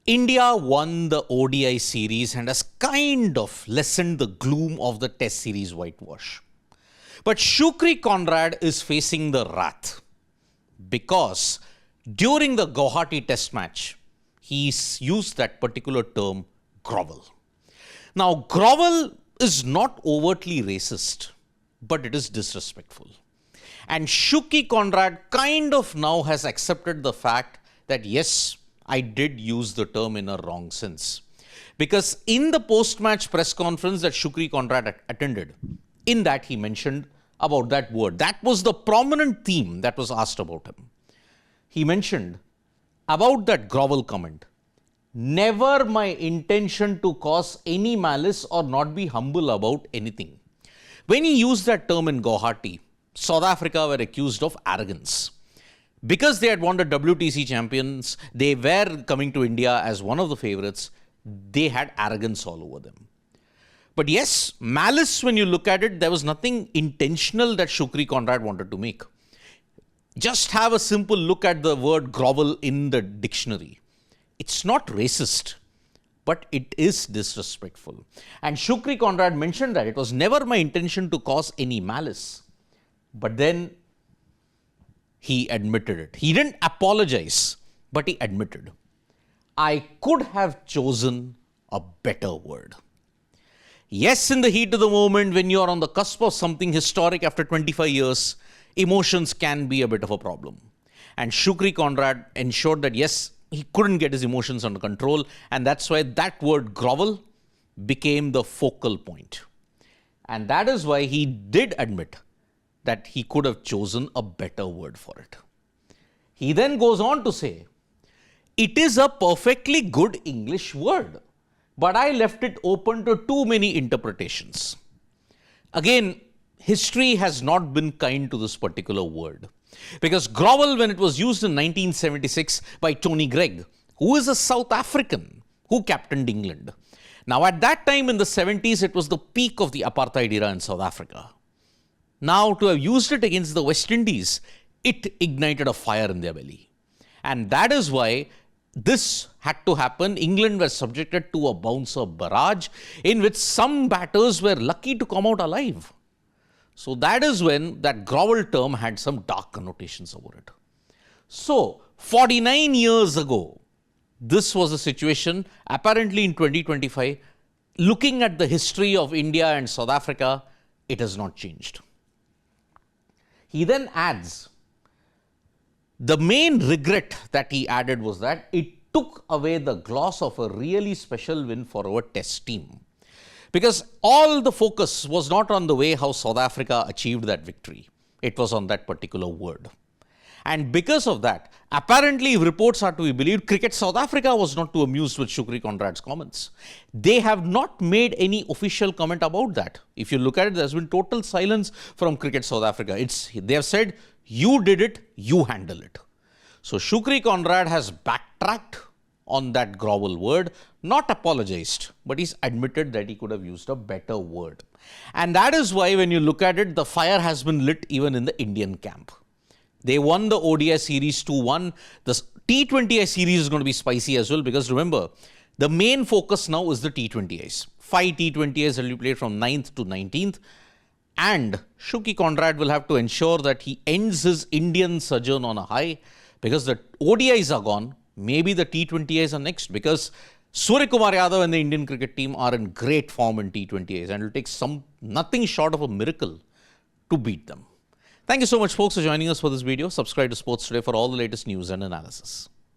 India won the ODI series and has kind of lessened the gloom of the Test series whitewash. But Shukri Conrad is facing the wrath because during the Guwahati Test match, he's used that particular term, grovel. Now, grovel is not overtly racist, but it is disrespectful. And Shukri Conrad kind of now has accepted the fact that yes, I did use the term in a wrong sense. Because in the post-match press conference that Shukri Conrad attended, in that he mentioned about that word. That was the prominent theme that was asked about him. He mentioned about that grovel comment, never my intention to cause any malice or not be humble about anything. When he used that term in Guwahati, South Africa were accused of arrogance. Because they had won the WTC champions, they were coming to India as one of the favorites. They had arrogance all over them. But yes, malice, when you look at it, there was nothing intentional that Shukri Conrad wanted to make. Just have a simple look at the word grovel in the dictionary. It's not racist, but it is disrespectful. And Shukri Conrad mentioned that it was never my intention to cause any malice. But then he admitted it. He didn't apologize, but he admitted, I could have chosen a better word. Yes, in the heat of the moment, when you're on the cusp of something historic after 25 years, emotions can be a bit of a problem. And Shukri Conrad ensured that yes, he couldn't get his emotions under control, and that's why that word grovel became the focal point. And that is why he did admit that he could have chosen a better word for it. He then goes on to say, it is a perfectly good English word, but I left it open to too many interpretations. Again, history has not been kind to this particular word. Because grovel, when it was used in 1976 by Tony Greig, who is a South African who captained England. Now, at that time in the 70s, it was the peak of the apartheid era in South Africa. Now, to have used it against the West Indies, it ignited a fire in their belly. And that is why this had to happen. England was subjected to a bouncer barrage in which some batters were lucky to come out alive. So that is when that grovel term had some dark connotations over it. So 49 years ago, this was a situation. Apparently in 2025, looking at the history of India and South Africa, it has not changed. He then adds, the main regret that he added was that it took away the gloss of a really special win for our test team. Because all the focus was not on the way how South Africa achieved that victory. It was on that particular word. And because of that, apparently, if reports are to be believed, Cricket South Africa was not too amused with Shukri Conrad's comments. They have not made any official comment about that. If you look at it, there's been total silence from Cricket South Africa. They have said, you did it, you handle it. So Shukri Conrad has backtracked on that grovel word, not apologized, but he's admitted that he could have used a better word. And that is why when you look at it, the fire has been lit even in the Indian camp. They won the ODI series 2-1. The T20I series is going to be spicy as well because remember, the main focus now is the T20Is. 5 T20Is will be played from 9th to 19th. And Shukri Conrad will have to ensure that he ends his Indian sojourn on a high because the ODIs are gone. Maybe the T20Is are next because Surya Kumar Yadav and the Indian cricket team are in great form in T20Is and it will take nothing short of a miracle to beat them. Thank you so much, folks, for joining us for this video. Subscribe to Sports Today for all the latest news and analysis.